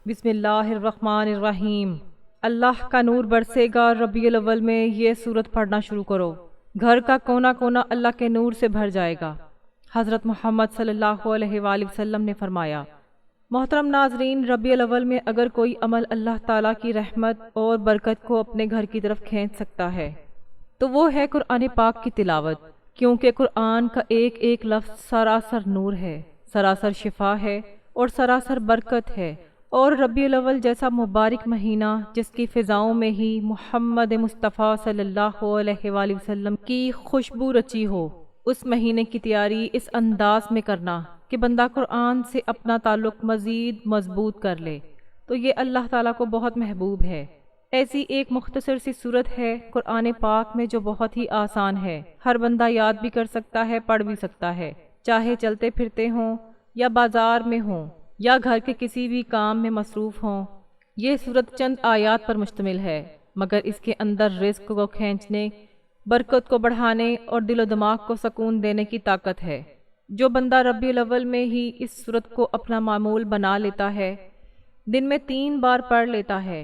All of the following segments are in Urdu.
بسم اللہ الرحمن الرحیم۔ اللہ کا نور برسے گا ربیع الاول میں یہ سورت پڑھنا شروع کرو، گھر کا کونا کونا اللہ کے نور سے بھر جائے گا۔ حضرت محمد صلی اللہ علیہ وآلہ وسلم نے فرمایا۔ محترم ناظرین، ربیع الاول میں اگر کوئی عمل اللہ تعالیٰ کی رحمت اور برکت کو اپنے گھر کی طرف کھینچ سکتا ہے تو وہ ہے قرآن پاک کی تلاوت، کیونکہ قرآن کا ایک ایک لفظ سراسر نور ہے، سراسر شفا ہے اور سراسر برکت ہے۔ اور ربیع الاول جیسا مبارک مہینہ جس کی فضاؤں میں ہی محمد مصطفیٰ صلی اللہ علیہ وآلہ وسلم کی خوشبو رچی ہو، اس مہینے کی تیاری اس انداز میں کرنا کہ بندہ قرآن سے اپنا تعلق مزید مضبوط کر لے تو یہ اللہ تعالیٰ کو بہت محبوب ہے۔ ایسی ایک مختصر سی صورت ہے قرآن پاک میں جو بہت ہی آسان ہے، ہر بندہ یاد بھی کر سکتا ہے، پڑھ بھی سکتا ہے، چاہے چلتے پھرتے ہوں یا بازار میں ہوں یا گھر کے کسی بھی کام میں مصروف ہوں۔ یہ صورت چند آیات پر مشتمل ہے، مگر اس کے اندر رزق کو کھینچنے، برکت کو بڑھانے اور دل و دماغ کو سکون دینے کی طاقت ہے۔ جو بندہ ربیع الاول میں ہی اس صورت کو اپنا معمول بنا لیتا ہے، دن میں 3 بار پڑھ لیتا ہے،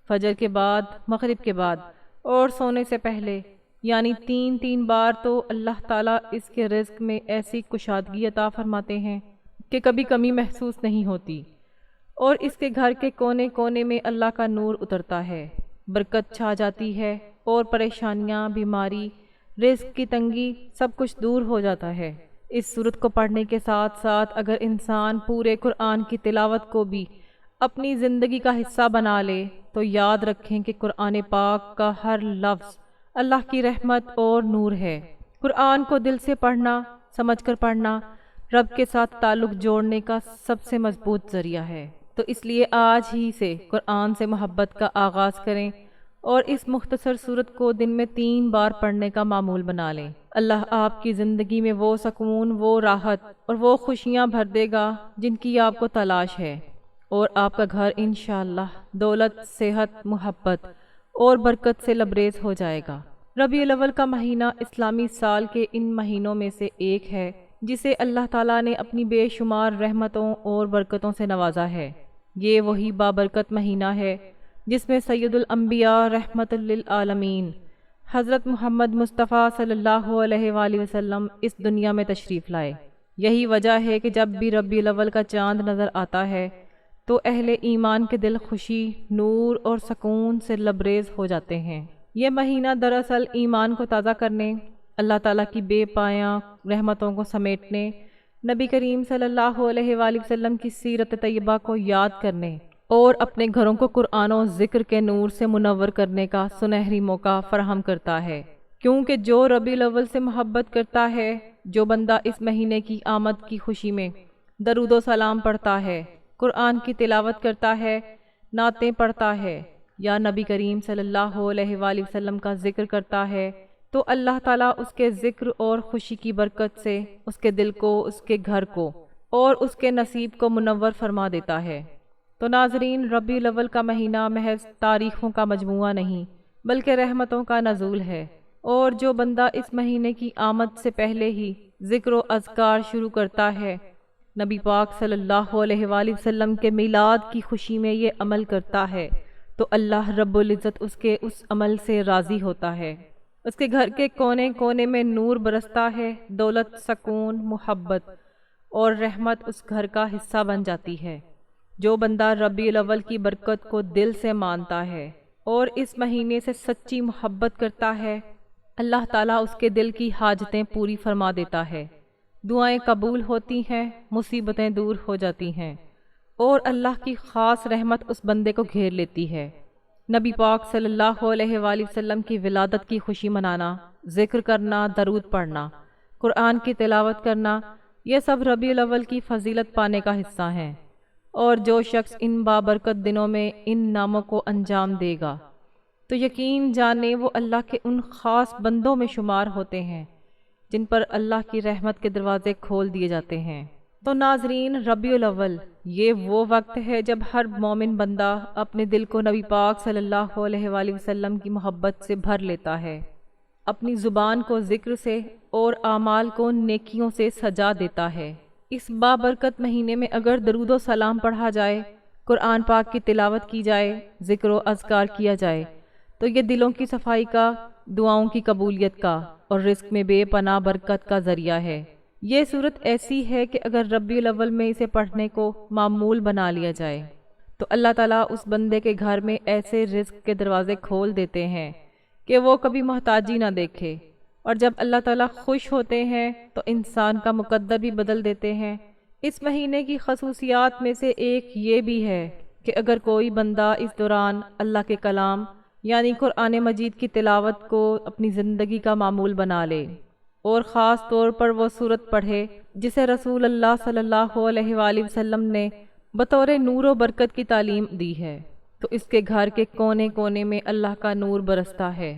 فجر کے بعد، مغرب کے بعد اور سونے سے پہلے، یعنی 3 بار، تو اللہ تعالیٰ اس کے رزق میں ایسی کشادگی عطا فرماتے ہیں کہ کبھی کمی محسوس نہیں ہوتی، اور اس کے گھر کے کونے کونے میں اللہ کا نور اترتا ہے، برکت چھا جاتی ہے اور پریشانیاں، بیماری، رزق کی تنگی سب کچھ دور ہو جاتا ہے۔ اس صورت کو پڑھنے کے ساتھ ساتھ اگر انسان پورے قرآن کی تلاوت کو بھی اپنی زندگی کا حصہ بنا لے تو یاد رکھیں کہ قرآن پاک کا ہر لفظ اللہ کی رحمت اور نور ہے۔ قرآن کو دل سے پڑھنا، سمجھ کر پڑھنا، رب کے ساتھ تعلق جوڑنے کا سب سے مضبوط ذریعہ ہے۔ تو اس لیے آج ہی سے قرآن سے محبت کا آغاز کریں اور اس مختصر صورت کو دن میں 3 بار پڑھنے کا معمول بنا لیں۔ اللہ آپ کی زندگی میں وہ سکون، وہ راحت اور وہ خوشیاں بھر دے گا جن کی آپ کو تلاش ہے، اور آپ کا گھر انشاءاللہ دولت، صحت، محبت اور برکت سے لبریز ہو جائے گا۔ ربیع الاول کا مہینہ اسلامی سال کے ان مہینوں میں سے ایک ہے جسے اللہ تعالیٰ نے اپنی بے شمار رحمتوں اور برکتوں سے نوازا ہے۔ یہ وہی بابرکت مہینہ ہے جس میں سید الانبیاء رحمت للعالمین حضرت محمد مصطفیٰ صلی اللہ علیہ وآلہ وسلم اس دنیا میں تشریف لائے۔ یہی وجہ ہے کہ جب بھی ربیع الاول کا چاند نظر آتا ہے تو اہل ایمان کے دل خوشی، نور اور سکون سے لبریز ہو جاتے ہیں۔ یہ مہینہ دراصل ایمان کو تازہ کرنے، اللہ تعالیٰ کی بے پایاں رحمتوں کو سمیٹنے، نبی کریم صلی اللہ علیہ وآلہ وسلم کی سیرت طیبہ کو یاد کرنے اور اپنے گھروں کو قرآن و ذکر کے نور سے منور کرنے کا سنہری موقع فراہم کرتا ہے، کیونکہ جو ربیع الاول سے محبت کرتا ہے، جو بندہ اس مہینے کی آمد کی خوشی میں درود و سلام پڑھتا ہے، قرآن کی تلاوت کرتا ہے، نعتیں پڑھتا ہے یا نبی کریم صلی اللہ علیہ وآلہ وسلم کا ذکر کرتا ہے، تو اللہ تعالیٰ اس کے ذکر اور خوشی کی برکت سے اس کے دل کو، اس کے گھر کو اور اس کے نصیب کو منور فرما دیتا ہے۔ تو ناظرین، ربیع الاول کا مہینہ محض تاریخوں کا مجموعہ نہیں بلکہ رحمتوں کا نزول ہے، اور جو بندہ اس مہینے کی آمد سے پہلے ہی ذکر و اذکار شروع کرتا ہے، نبی پاک صلی اللہ علیہ وآلہ وسلم کے میلاد کی خوشی میں یہ عمل کرتا ہے، تو اللہ رب العزت اس کے اس عمل سے راضی ہوتا ہے، اس کے گھر کے کونے کونے میں نور برستا ہے، دولت، سکون، محبت اور رحمت اس گھر کا حصہ بن جاتی ہے۔ جو بندہ ربیع الاول کی برکت کو دل سے مانتا ہے اور اس مہینے سے سچی محبت کرتا ہے، اللہ تعالیٰ اس کے دل کی حاجتیں پوری فرما دیتا ہے، دعائیں قبول ہوتی ہیں، مصیبتیں دور ہو جاتی ہیں اور اللہ کی خاص رحمت اس بندے کو گھیر لیتی ہے۔ نبی پاک صلی اللہ علیہ وآلہ وسلم کی ولادت کی خوشی منانا، ذکر کرنا، درود پڑھنا، قرآن کی تلاوت کرنا، یہ سب ربیع الاول کی فضیلت پانے کا حصہ ہیں، اور جو شخص ان بابرکت دنوں میں ان ناموں کو انجام دے گا تو یقین جانے وہ اللہ کے ان خاص بندوں میں شمار ہوتے ہیں جن پر اللہ کی رحمت کے دروازے کھول دیے جاتے ہیں۔ تو ناظرین، ربیع الاول یہ وہ وقت ہے جب ہر مومن بندہ اپنے دل کو نبی پاک صلی اللہ علیہ وآلہ وسلم کی محبت سے بھر لیتا ہے، اپنی زبان کو ذکر سے اور اعمال کو نیکیوں سے سجا دیتا ہے۔ اس بابرکت مہینے میں اگر درود و سلام پڑھا جائے قرآن پاک کی تلاوت کی جائے، ذکر و اذکار کیا جائے تو یہ دلوں کی صفائی کا، دعاؤں کی قبولیت کا اور رزق میں بے پناہ برکت کا ذریعہ ہے۔ یہ صورت ایسی ہے کہ اگر ربیع الاول میں اسے پڑھنے کو معمول بنا لیا جائے تو اللہ تعالیٰ اس بندے کے گھر میں ایسے رزق کے دروازے کھول دیتے ہیں کہ وہ کبھی محتاجی نہ دیکھے، اور جب اللہ تعالیٰ خوش ہوتے ہیں تو انسان کا مقدر بھی بدل دیتے ہیں۔ اس مہینے کی خصوصیات میں سے ایک یہ بھی ہے کہ اگر کوئی بندہ اس دوران اللہ کے کلام یعنی قرآن مجید کی تلاوت کو اپنی زندگی کا معمول بنا لے اور خاص طور پر وہ سورت پڑھے جسے رسول اللہ صلی اللہ علیہ وآلہ وسلم نے بطور نور و برکت کی تعلیم دی ہے، تو اس کے گھر کے کونے کونے میں اللہ کا نور برستا ہے۔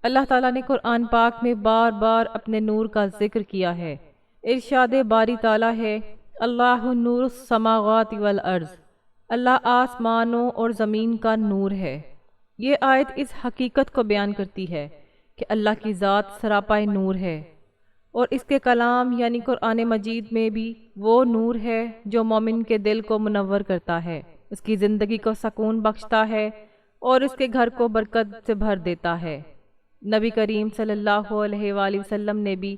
اللہ تعالیٰ نے قرآن پاک میں بار بار اپنے نور کا ذکر کیا ہے۔ ارشاد باری تعالیٰ ہے، اللہ نور السماوات والارض، اللہ آسمانوں اور زمین کا نور ہے۔ یہ آیت اس حقیقت کو بیان کرتی ہے کہ اللہ کی ذات سراپائے نور ہے، اور اس کے کلام یعنی قرآن مجید میں بھی وہ نور ہے جو مومن کے دل کو منور کرتا ہے، اس کی زندگی کو سکون بخشتا ہے اور اس کے گھر کو برکت سے بھر دیتا ہے۔ نبی کریم صلی اللہ علیہ وآلہ وسلم نے بھی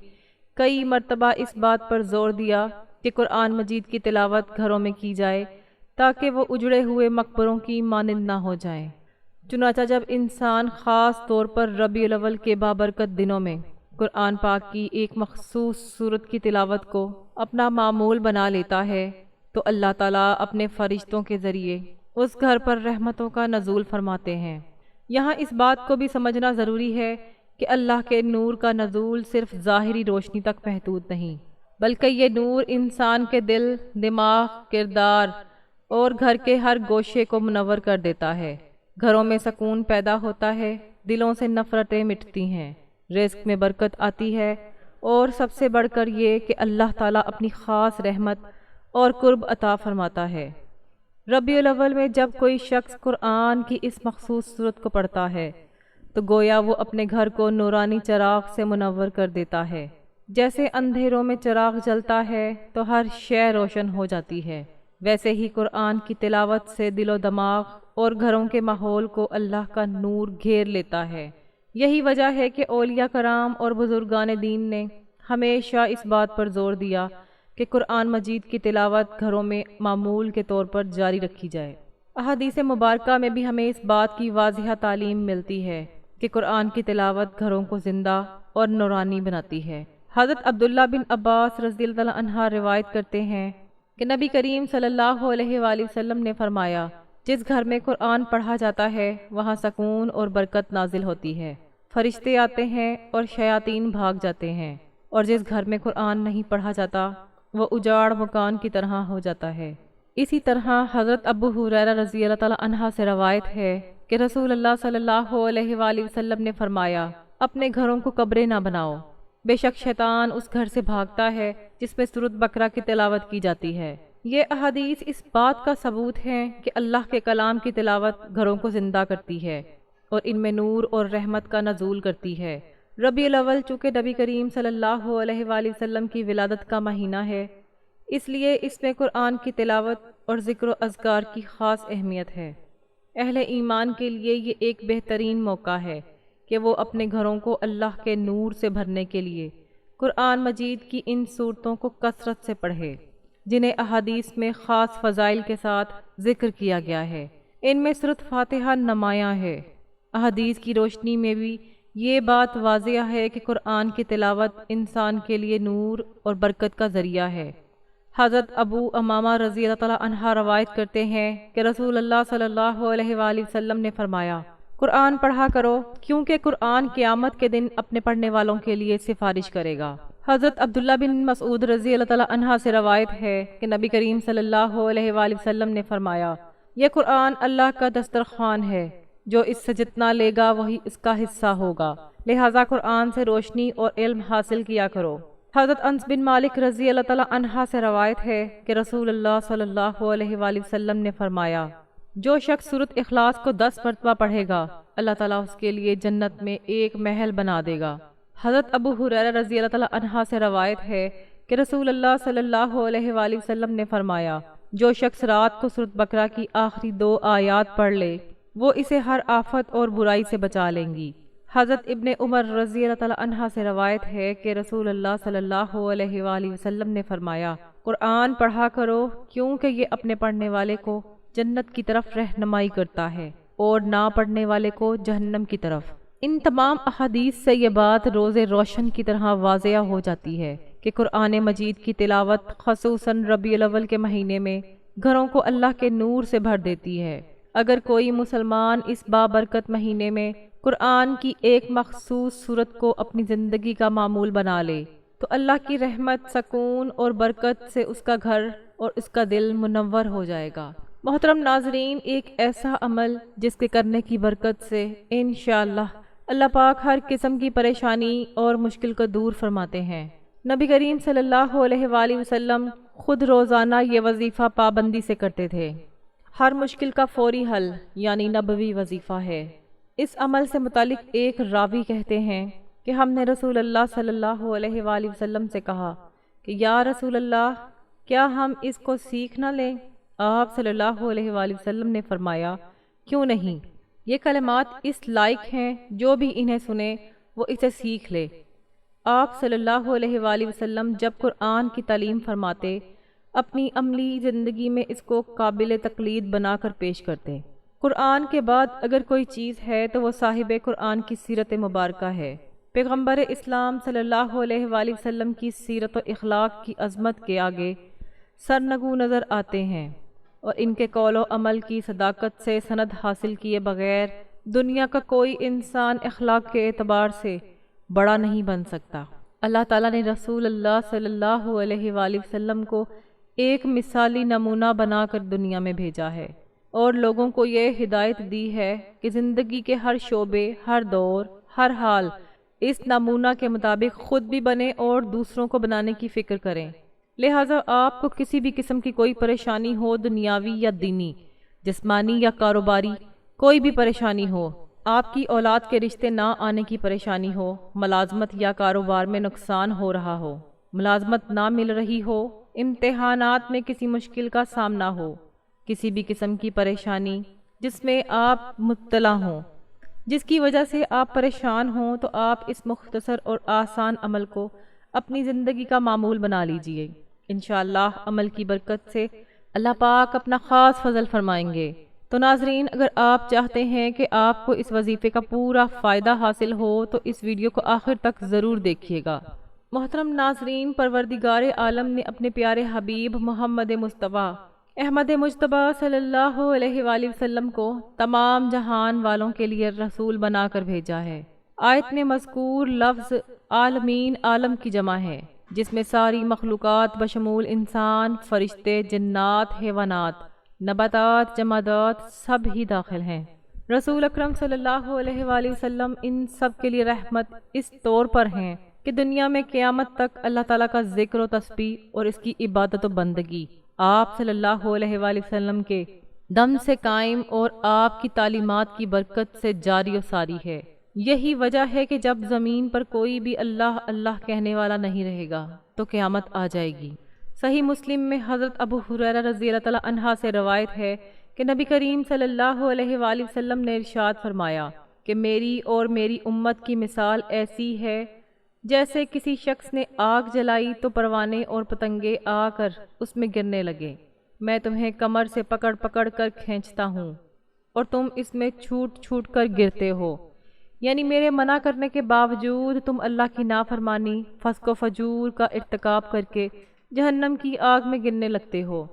کئی مرتبہ اس بات پر زور دیا کہ قرآن مجید کی تلاوت گھروں میں کی جائے تاکہ وہ اجڑے ہوئے مقبروں کی مانند نہ ہو جائیں۔ چنانچہ جب انسان خاص طور پر ربیع الاول کے بابرکت دنوں میں قرآن پاک کی ایک مخصوص سورت کی تلاوت کو اپنا معمول بنا لیتا ہے تو اللہ تعالیٰ اپنے فرشتوں کے ذریعے اس گھر پر رحمتوں کا نزول فرماتے ہیں۔ یہاں اس بات کو بھی سمجھنا ضروری ہے کہ اللہ کے نور کا نزول صرف ظاہری روشنی تک محدود نہیں، بلکہ یہ نور انسان کے دل، دماغ، کردار اور گھر کے ہر گوشے کو منور کر دیتا ہے۔ گھروں میں سکون پیدا ہوتا ہے، دلوں سے نفرتیں مٹتی ہیں، رزق میں برکت آتی ہے، اور سب سے بڑھ کر یہ کہ اللہ تعالیٰ اپنی خاص رحمت اور قرب عطا فرماتا ہے۔ ربیع الاول میں جب کوئی شخص قرآن کی اس مخصوص سورت کو پڑھتا ہے تو گویا وہ اپنے گھر کو نورانی چراغ سے منور کر دیتا ہے۔ جیسے اندھیروں میں چراغ جلتا ہے تو ہر شے روشن ہو جاتی ہے، ویسے ہی قرآن کی تلاوت سے دل و دماغ اور گھروں کے ماحول کو اللہ کا نور گھیر لیتا ہے۔ یہی وجہ ہے کہ اولیاء کرام اور بزرگان دین نے ہمیشہ اس بات پر زور دیا کہ قرآن مجید کی تلاوت گھروں میں معمول کے طور پر جاری رکھی جائے۔ احادیث مبارکہ میں بھی ہمیں اس بات کی واضح تعلیم ملتی ہے کہ قرآن کی تلاوت گھروں کو زندہ اور نورانی بناتی ہے۔ حضرت عبداللہ بن عباس رضی اللہ عنہ روایت کرتے ہیں کہ نبی کریم صلی اللہ علیہ وآلہ وسلم نے فرمایا، جس گھر میں قرآن پڑھا جاتا ہے وہاں سکون اور برکت نازل ہوتی ہے، فرشتے آتے ہیں اور شیاطین بھاگ جاتے ہیں، اور جس گھر میں قرآن نہیں پڑھا جاتا وہ اجاڑ مکان کی طرح ہو جاتا ہے۔ اسی طرح حضرت ابو ہریرہ رضی اللہ تعالیٰ عنہ سے روایت ہے کہ رسول اللہ صلی اللہ علیہ وآلہ وسلم نے فرمایا، اپنے گھروں کو قبریں نہ بناؤ، بے شک شیطان اس گھر سے بھاگتا ہے جس میں سورۃ بقرہ کی تلاوت کی جاتی ہے۔ یہ احادیث اس بات کا ثبوت ہیں کہ اللہ کے کلام کی تلاوت گھروں کو زندہ کرتی ہے اور ان میں نور اور رحمت کا نزول کرتی ہے۔ ربیع الاول چونکہ نبی کریم صلی اللہ علیہ وآلہ وسلم کی ولادت کا مہینہ ہے، اس لیے اس میں قرآن کی تلاوت اور ذکر و اذکار کی خاص اہمیت ہے۔ اہل ایمان کے لیے یہ ایک بہترین موقع ہے کہ وہ اپنے گھروں کو اللہ کے نور سے بھرنے کے لیے قرآن مجید کی ان صورتوں کو کثرت سے پڑھے جنہیں احادیث میں خاص فضائل کے ساتھ ذکر کیا گیا ہے۔ ان میں سورۃ فاتحہ نمایاں ہے۔ احادیث کی روشنی میں بھی یہ بات واضح ہے کہ قرآن کی تلاوت انسان کے لیے نور اور برکت کا ذریعہ ہے۔ حضرت ابو امامہ رضی اللہ تعالیٰ عنہ روایت کرتے ہیں کہ رسول اللہ صلی اللہ علیہ وآلہ وسلم نے فرمایا، قرآن پڑھا کرو کیونکہ قرآن قیامت کے دن اپنے پڑھنے والوں کے لیے سفارش کرے گا۔ حضرت عبداللہ بن مسعود رضی اللہ تعالیٰ عنہ سے روایت ہے کہ نبی کریم صلی اللہ علیہ وآلہ وسلم نے فرمایا، یہ قرآن اللہ کا دسترخوان ہے، جو اس سے جتنا لے گا وہی اس کا حصہ ہوگا، لہٰذا قرآن سے روشنی اور علم حاصل کیا کرو۔ حضرت انس بن مالک رضی اللہ تعالیٰ عنہ سے روایت ہے کہ رسول اللہ صلی اللہ علیہ وآلہ وسلم نے فرمایا، جو شخص سورۃ اخلاص کو 10 مرتبہ پڑھے گا اللہ تعالیٰ اس کے لیے جنت میں ایک محل بنا دے گا۔ حضرت ابو ہریرہ رضی اللہ تعالیٰ عنہ سے روایت ہے کہ رسول اللہ صلی اللہ علیہ وآلہ وسلم نے فرمایا، جو شخص رات کو سورۃ بقرہ کی آخری 2 آیات پڑھ لے وہ اسے ہر آفت اور برائی سے بچا لیں گی۔ حضرت ابن عمر رضی اللہ تعالیٰ عنہ سے روایت ہے کہ رسول اللہ صلی اللہ علیہ وآلہ وسلم نے فرمایا، قرآن پڑھا کرو کیونکہ یہ اپنے پڑھنے والے کو جنت کی طرف رہنمائی کرتا ہے اور نہ پڑھنے والے کو جہنم کی طرف۔ ان تمام احادیث سے یہ بات روز روشن کی طرح واضح ہو جاتی ہے کہ قرآن مجید کی تلاوت خصوصاً ربیع الاول کے مہینے میں گھروں کو اللہ کے نور سے بھر دیتی ہے۔ اگر کوئی مسلمان اس بابرکت مہینے میں قرآن کی ایک مخصوص سورت کو اپنی زندگی کا معمول بنا لے تو اللہ کی رحمت، سکون اور برکت سے اس کا گھر اور اس کا دل منور ہو جائے گا۔ محترم ناظرین، ایک ایسا عمل جس کے کرنے کی برکت سے انشاءاللہ اللہ پاک ہر قسم کی پریشانی اور مشکل کو دور فرماتے ہیں۔ نبی کریم صلی اللہ علیہ وآلہ وسلم خود روزانہ یہ وظیفہ پابندی سے کرتے تھے۔ ہر مشکل کا فوری حل یعنی نبوی وظیفہ ہے۔ اس عمل سے متعلق ایک راوی کہتے ہیں کہ ہم نے رسول اللہ صلی اللہ علیہ وآلہ وسلم سے کہا کہ یا رسول اللہ، کیا ہم اس کو سیکھ نہ لیں؟ آپ صلی اللہ علیہ وآلہ وسلم نے فرمایا، کیوں نہیں؟ یہ کلمات اس لائق ہیں جو بھی انہیں سنے وہ اسے سیکھ لے۔ آپ صلی اللہ علیہ وآلہ وسلم جب قرآن کی تعلیم فرماتے اپنی عملی زندگی میں اس کو قابل تقلید بنا کر پیش کرتے۔ قرآن کے بعد اگر کوئی چیز ہے تو وہ صاحب قرآن کی سیرت مبارکہ ہے۔ پیغمبر اسلام صلی اللہ علیہ وآلہ وسلم کی سیرت و اخلاق کی عظمت کے آگے سرنگو نظر آتے ہیں، اور ان کے قول و عمل کی صداقت سے سند حاصل کیے بغیر دنیا کا کوئی انسان اخلاق کے اعتبار سے بڑا نہیں بن سکتا۔ اللہ تعالیٰ نے رسول اللہ صلی اللہ علیہ وآلہ وسلم کو ایک مثالی نمونہ بنا کر دنیا میں بھیجا ہے اور لوگوں کو یہ ہدایت دی ہے کہ زندگی کے ہر شعبے، ہر دور، ہر حال اس نمونہ کے مطابق خود بھی بنے اور دوسروں کو بنانے کی فکر کریں۔ لہٰذا آپ کو کسی بھی قسم کی کوئی پریشانی ہو، دنیاوی یا دینی، جسمانی یا کاروباری، کوئی بھی پریشانی ہو، آپ کی اولاد کے رشتے نہ آنے کی پریشانی ہو، ملازمت یا کاروبار میں نقصان ہو رہا ہو، ملازمت نہ مل رہی ہو، امتحانات میں کسی مشکل کا سامنا ہو، کسی بھی قسم کی پریشانی جس میں آپ مبتلا ہوں، جس کی وجہ سے آپ پریشان ہوں، تو آپ اس مختصر اور آسان عمل کو اپنی زندگی کا معمول بنا لیجئے۔ انشاءاللہ عمل کی برکت سے اللہ پاک اپنا خاص فضل فرمائیں گے۔ تو ناظرین، اگر آپ چاہتے ہیں کہ آپ کو اس وظیفے کا پورا فائدہ حاصل ہو تو اس ویڈیو کو آخر تک ضرور دیکھیے گا۔ محترم ناظرین، پروردگار عالم نے اپنے پیارے حبیب محمد مصطفیٰ احمد مجتبیٰ صلی اللہ علیہ وآلہ وسلم کو تمام جہان والوں کے لیے رسول بنا کر بھیجا ہے۔ آیت میں مذکور لفظ عالمین عالم کی جمع ہے، جس میں ساری مخلوقات بشمول انسان، فرشتے، جنات، حیوانات، نباتات، جمادات سب ہی داخل ہیں۔ رسول اکرم صلی اللہ علیہ وآلہ وسلم ان سب کے لیے رحمت اس طور پر ہیں کہ دنیا میں قیامت تک اللہ تعالیٰ کا ذکر و تسبیح اور اس کی عبادت و بندگی آپ صلی اللہ علیہ وآلہ وسلم کے دم سے قائم اور آپ کی تعلیمات کی برکت سے جاری و ساری ہے۔ یہی وجہ ہے کہ جب زمین پر کوئی بھی اللہ اللہ کہنے والا نہیں رہے گا تو قیامت آ جائے گی۔ صحیح مسلم میں حضرت ابو ہریرہ رضی اللہ تعالیٰ عنہ سے روایت ہے کہ نبی کریم صلی اللہ علیہ وآلہ وسلم نے ارشاد فرمایا کہ میری اور میری امت کی مثال ایسی ہے جیسے کسی شخص نے آگ جلائی تو پروانے اور پتنگے آ کر اس میں گرنے لگے۔ میں تمہیں کمر سے پکڑ پکڑ کر کھینچتا ہوں اور تم اس میں چھوٹ چھوٹ کر گرتے ہو، یعنی میرے منع کرنے کے باوجود تم اللہ کی نافرمانی، فسق و فجور کا ارتکاب کر کے جہنم کی آگ میں گرنے لگتے ہو،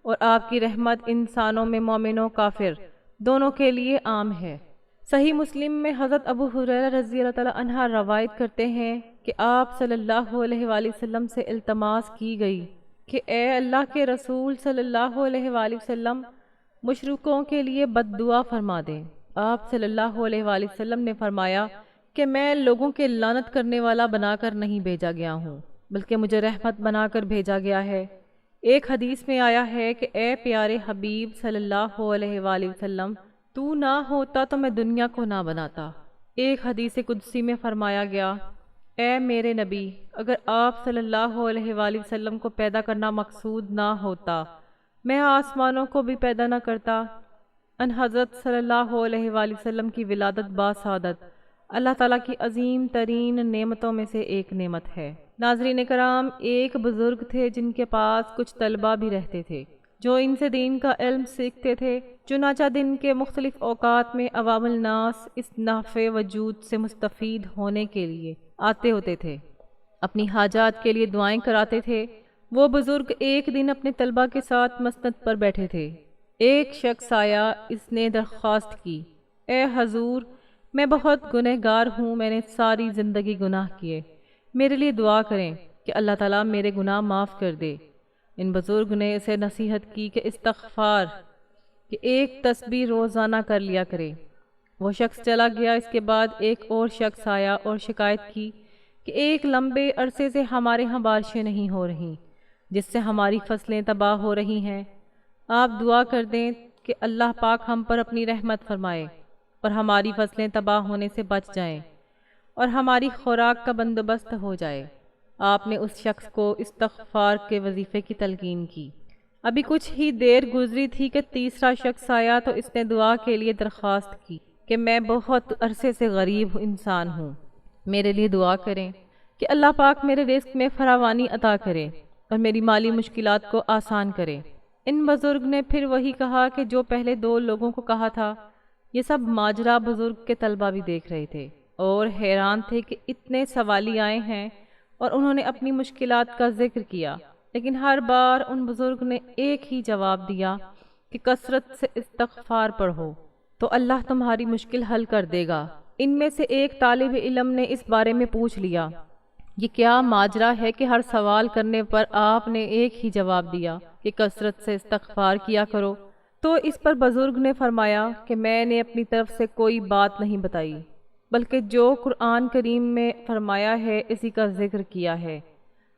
اور آپ کی رحمت انسانوں میں مومن و کافر دونوں کے لیے عام ہے۔ صحیح مسلم میں حضرت ابو ہریرہ رضی اللہ تعالیٰ عنہ روایت کرتے ہیں کہ آپ صلی اللہ علیہ وآلہ وسلم سے التماس کی گئی کہ اے اللہ کے رسول صلی اللہ علیہ وآلہ وسلم مشرکوں کے لیے بد دعا فرما دیں۔ آپ صلی اللہ علیہ وآلہ وسلم نے فرمایا کہ میں لوگوں کے لعنت کرنے والا بنا کر نہیں بھیجا گیا ہوں، بلکہ مجھے رحمت بنا کر بھیجا گیا ہے۔ ایک حدیث میں آیا ہے کہ اے پیارے حبیب صلی اللہ علیہ وآلہ وسلم، تو نہ ہوتا تو میں دنیا کو نہ بناتا۔ ایک حدیث قدسی میں فرمایا گیا، اے میرے نبی، اگر آپ صلی اللہ علیہ وآلہ وسلم کو پیدا کرنا مقصود نہ ہوتا میں آسمانوں کو بھی پیدا نہ کرتا۔ ان حضرت صلی اللہ علیہ وآلہ وسلم کی ولادت باسعادت اللہ تعالیٰ کی عظیم ترین نعمتوں میں سے ایک نعمت ہے۔ ناظرین کرام، ایک بزرگ تھے جن کے پاس کچھ طلبہ بھی رہتے تھے جو ان سے دین کا علم سیکھتے تھے۔ چنانچہ دن کے مختلف اوقات میں عوام الناس اس نافع وجود سے مستفید ہونے کے لیے آتے ہوتے تھے، اپنی حاجات کے لیے دعائیں کراتے تھے۔ وہ بزرگ ایک دن اپنے طلبہ کے ساتھ مسند پر بیٹھے تھے۔ ایک شخص آیا، اس نے درخواست کی، اے حضور، میں بہت گنہگار ہوں، میں نے ساری زندگی گناہ کیے، میرے لیے دعا کریں کہ اللہ تعالیٰ میرے گناہ معاف کر دے۔ ان بزرگ نے اسے نصیحت کی کہ استغفار کہ ایک تسبیح روزانہ کر لیا کرے۔ وہ شخص چلا گیا۔ اس کے بعد ایک اور شخص آیا اور شکایت کی کہ ایک لمبے عرصے سے ہمارے ہاں بارشیں نہیں ہو رہی، جس سے ہماری فصلیں تباہ ہو رہی ہیں۔ آپ دعا کر دیں کہ اللہ پاک ہم پر اپنی رحمت فرمائے اور ہماری فصلیں تباہ ہونے سے بچ جائیں اور ہماری خوراک کا بندوبست ہو جائے۔ آپ نے اس شخص کو استغفار کے وظیفے کی تلقین کی۔ ابھی کچھ ہی دیر گزری تھی کہ تیسرا شخص آیا تو اس نے دعا کے لیے درخواست کی کہ میں بہت عرصے سے غریب انسان ہوں، میرے لیے دعا کریں کہ اللہ پاک میرے رزق میں فراوانی عطا کرے اور میری مالی مشکلات کو آسان کرے۔ ان بزرگ نے پھر وہی کہا کہ جو پہلے دو لوگوں کو کہا تھا۔ یہ سب ماجرا بزرگ کے طلبہ بھی دیکھ رہے تھے اور حیران تھے کہ اتنے سوالی آئے ہیں اور انہوں نے اپنی مشکلات کا ذکر کیا، لیکن ہر بار ان بزرگ نے ایک ہی جواب دیا کہ کثرت سے استغفار پڑھو تو اللہ تمہاری مشکل حل کر دے گا۔ ان میں سے ایک طالب علم نے اس بارے میں پوچھ لیا، یہ کیا ماجرا ہے کہ ہر سوال کرنے پر آپ نے ایک ہی جواب دیا کہ کثرت سے استغفار کیا کرو؟ تو اس پر بزرگ نے فرمایا کہ میں نے اپنی طرف سے کوئی بات نہیں بتائی، بلکہ جو قرآن کریم میں فرمایا ہے اسی کا ذکر کیا ہے۔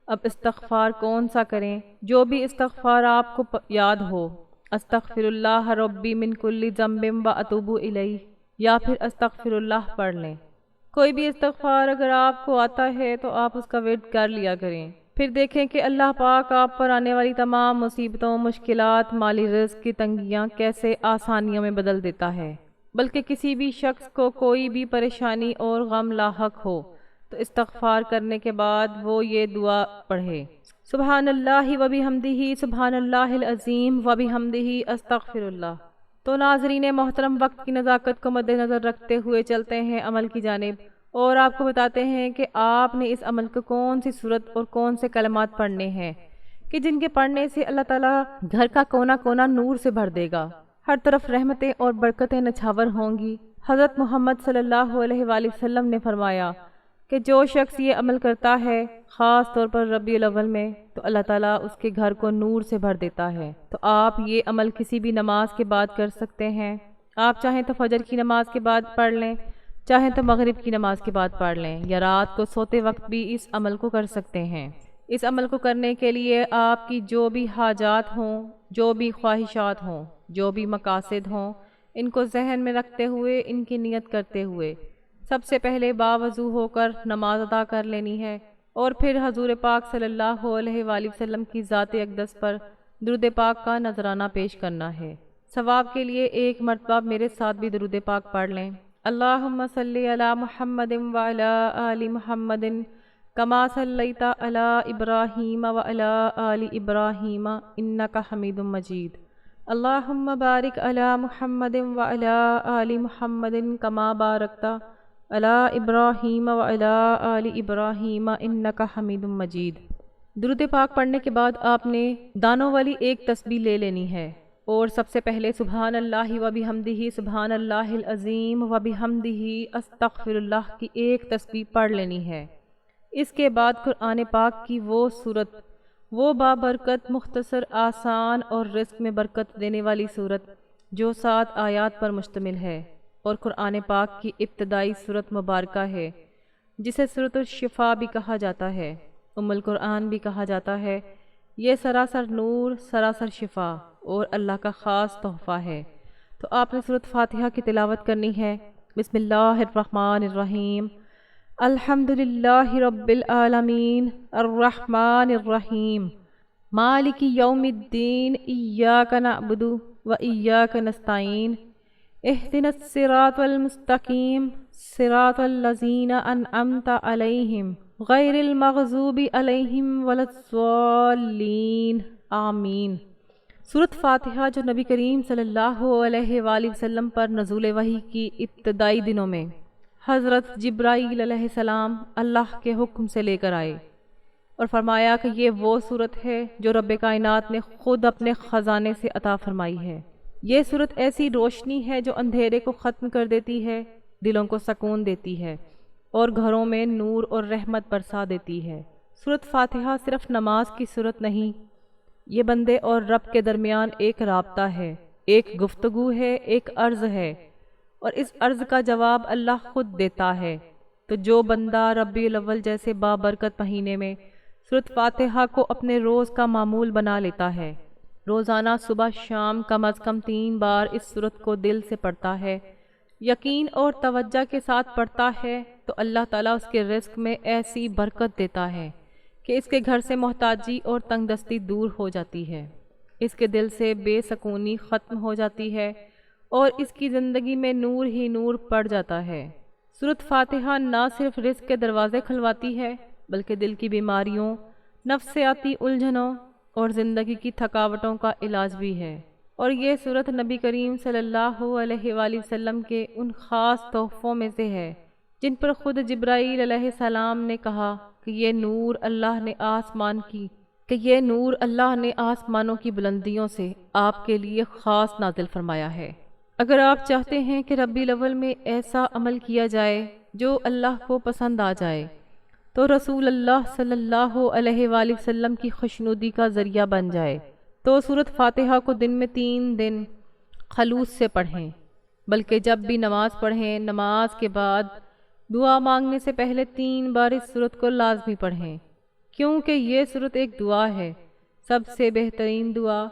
اب استغفار کون سا کریں؟ جو بھی استغفار آپ کو یاد ہو، استغفر اللہ ربی من کل ذنب و اتوب الیہ، یا پھر استغفر اللہ پڑھ لیں۔ کوئی بھی استغفار اگر آپ کو آتا ہے تو آپ اس کا ورد کر لیا کریں، پھر دیکھیں کہ اللہ پاک آپ پر آنے والی تمام مصیبتوں، مشکلات، مالی رزق کی تنگیاں کیسے آسانیوں میں بدل دیتا ہے۔ بلکہ کسی بھی شخص کو کوئی بھی پریشانی اور غم لاحق ہو تو استغفار کرنے کے بعد وہ یہ دعا پڑھے، سبحان اللہ و بحمدہ، سبحان اللہ العظیم و بحمدہ، استغفر اللہ۔ تو ناظرین محترم، وقت کی نزاکت کو مد نظر رکھتے ہوئے چلتے ہیں عمل کی جانب، اور آپ کو بتاتے ہیں کہ آپ نے اس عمل کو کون سی صورت اور کون سے کلمات پڑھنے ہیں کہ جن کے پڑھنے سے اللہ تعالیٰ گھر کا کونا کونا نور سے بھر دے گا، ہر طرف رحمتیں اور برکتیں نچھاور ہوں گی۔ حضرت محمد صلی اللہ علیہ وآلہ وسلم نے فرمایا کہ جو شخص یہ عمل کرتا ہے خاص طور پر ربیع الاول میں تو اللہ تعالیٰ اس کے گھر کو نور سے بھر دیتا ہے۔ تو آپ یہ عمل کسی بھی نماز کے بعد کر سکتے ہیں۔ آپ چاہیں تو فجر کی نماز کے بعد پڑھ لیں، چاہیں تو مغرب کی نماز کے بعد پڑھ لیں، یا رات کو سوتے وقت بھی اس عمل کو کر سکتے ہیں۔ اس عمل کو کرنے کے لیے آپ کی جو بھی حاجات ہوں، جو بھی خواہشات ہوں، جو بھی مقاصد ہوں، ان کو ذہن میں رکھتے ہوئے، ان کی نیت کرتے ہوئے سب سے پہلے باوضو ہو کر نماز ادا کر لینی ہے، اور پھر حضور پاک صلی اللہ علیہ وآلہ وسلم کی ذات اقدس پر درود پاک کا نذرانہ پیش کرنا ہے۔ ثواب کے لیے ایک مرتبہ میرے ساتھ بھی درود پاک پڑھ لیں۔ اللہم صلی علی محمد وعلی آل محمد کما صلیت علی ابراہیم وعلی آل ابراہیم انک حمید مجید۔ اللہم بارک علی محمد وعلی آل محمد کما بارکت علی ابراہیم وعلی آل ابراہیم انک حمید مجید۔ درود پاک پڑھنے کے بعد آپ نے دانوں والی ایک تسبیح لے لینی ہے، اور سب سے پہلے سبحان اللہ و بحمدہ، سبحان اللہ العظیم و بحمدہ، استغفر اللہ کی ایک تسبیح پڑھ لینی ہے۔ اس کے بعد قرآن پاک کی وہ سورت، وہ بابرکت، مختصر، آسان اور رزق میں برکت دینے والی سورت جو 7 آیات پر مشتمل ہے اور قرآن پاک کی ابتدائی سورت مبارکہ ہے، جسے سورۃ الشفاء بھی کہا جاتا ہے، ام القرآن بھی کہا جاتا ہے۔ یہ سراسر نور، سراسر شفا اور اللہ کا خاص تحفہ ہے۔ تو آپ نے سورۃ فاتحہ کی تلاوت کرنی ہے۔ بسم اللہ الرحمن الرحیم، الحمد للہ رب العالمین، الرحمن الرحیم، مالک یوم الدین ایاک نعبد و ایاک نستعین اہدنا الصراط المستقیم صراط الذین انعمت علیہم غیر المغضوب علیہم ولا الضالین آمین۔ سورۃ فاتحہ جو نبی کریم صلی اللہ علیہ وآلہ وسلم پر نزول وحی کی ابتدائی دنوں میں حضرت جبرائیل علیہ السلام اللہ کے حکم سے لے کر آئے اور فرمایا کہ یہ وہ سورت ہے جو رب کائنات نے خود اپنے خزانے سے عطا فرمائی ہے۔ یہ سورت ایسی روشنی ہے جو اندھیرے کو ختم کر دیتی ہے، دلوں کو سکون دیتی ہے اور گھروں میں نور اور رحمت برسا دیتی ہے۔ سورۃ فاتحہ صرف نماز کی سورت نہیں، یہ بندے اور رب کے درمیان ایک رابطہ ہے، ایک گفتگو ہے، ایک عرض ہے، اور اس عرض کا جواب اللہ خود دیتا ہے۔ تو جو بندہ ربیع الاول جیسے بابرکت مہینے میں سورۃ فاتحہ کو اپنے روز کا معمول بنا لیتا ہے، روزانہ صبح شام کم از کم 3 بار اس سورت کو دل سے پڑھتا ہے، یقین اور توجہ کے ساتھ پڑھتا ہے، تو اللہ تعالیٰ اس کے رزق میں ایسی برکت دیتا ہے کہ اس کے گھر سے محتاجی اور تنگ دستی دور ہو جاتی ہے، اس کے دل سے بے سکونی ختم ہو جاتی ہے اور اس کی زندگی میں نور ہی نور پڑ جاتا ہے۔ سورۃ فاتحہ نہ صرف رزق کے دروازے کھلواتی ہے بلکہ دل کی بیماریوں، نفسیاتی الجھنوں اور زندگی کی تھکاوٹوں کا علاج بھی ہے، اور یہ سورت نبی کریم صلی اللہ علیہ وآلہ وسلم کے ان خاص تحفوں میں سے ہے جن پر خود جبرائیل علیہ السلام نے کہا کہ یہ نور اللہ نے آسمانوں کی بلندیوں سے آپ کے لیے خاص نازل فرمایا ہے۔ اگر آپ چاہتے ہیں کہ ربیع الاول میں ایسا عمل کیا جائے جو اللہ کو پسند آ جائے تو رسول اللہ صلی اللہ علیہ وآلہ وسلم کی خوشنودی کا ذریعہ بن جائے، تو سورۃ فاتحہ کو دن میں 3 دن خلوص سے پڑھیں، بلکہ جب بھی نماز پڑھیں، نماز کے بعد دعا مانگنے سے پہلے 3 بار اس سورت کو لازمی پڑھیں، کیونکہ یہ سورت ایک دعا ہے، سب سے بہترین دعا۔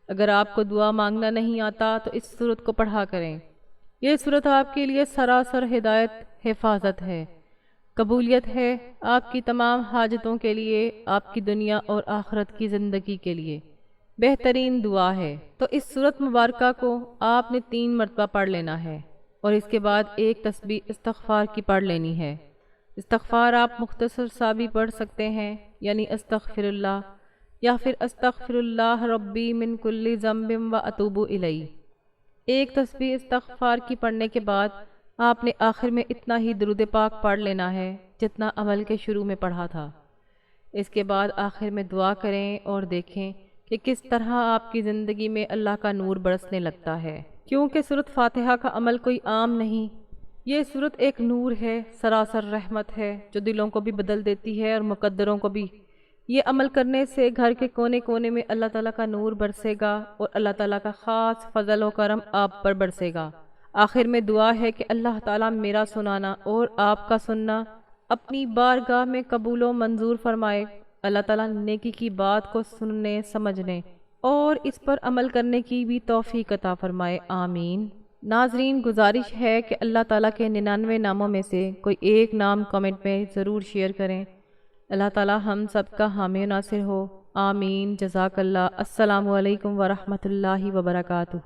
اگر آپ کو دعا مانگنا نہیں آتا تو اس سورت کو پڑھا کریں۔ یہ سورت آپ کے لیے سراسر ہدایت، حفاظت ہے، قبولیت ہے، آپ کی تمام حاجتوں کے لیے، آپ کی دنیا اور آخرت کی زندگی کے لیے بہترین دعا ہے۔ تو اس سورت مبارکہ کو آپ نے 3 مرتبہ پڑھ لینا ہے اور اس کے بعد ایک تسبیح استغفار کی پڑھ لینی ہے۔ استغفار آپ مختصر سا بھی پڑھ سکتے ہیں، یعنی استغفر اللہ یا پھر استغفر اللہ ربی من کل ذنب و اتوب الیہ۔ ایک تسبیح استغفار کی پڑھنے کے بعد آپ نے آخر میں اتنا ہی درود پاک پڑھ لینا ہے جتنا عمل کے شروع میں پڑھا تھا۔ اس کے بعد آخر میں دعا کریں اور دیکھیں کہ کس طرح آپ کی زندگی میں اللہ کا نور برسنے لگتا ہے، کیونکہ سورۃ فاتحہ کا عمل کوئی عام نہیں، یہ سورت ایک نور ہے، سراسر رحمت ہے جو دلوں کو بھی بدل دیتی ہے اور مقدروں کو بھی۔ یہ عمل کرنے سے گھر کے کونے کونے میں اللہ تعالیٰ کا نور برسے گا اور اللہ تعالیٰ کا خاص فضل و کرم آپ پر برسے گا۔ آخر میں دعا ہے کہ اللہ تعالیٰ میرا سنانا اور آپ کا سننا اپنی بارگاہ میں قبول و منظور فرمائے۔ اللہ تعالیٰ نیکی کی بات کو سننے، سمجھنے اور اس پر عمل کرنے کی بھی توفیق عطا فرمائے، آمین۔ ناظرین، گزارش ہے کہ اللہ تعالیٰ کے 99 ناموں میں سے کوئی ایک نام کمنٹ میں ضرور شیئر کریں۔ اللہ تعالیٰ ہم سب کا حامی و ناصر ہو، آمین۔ جزاک اللہ۔ السلام علیکم ورحمۃ اللہ وبرکاتہ۔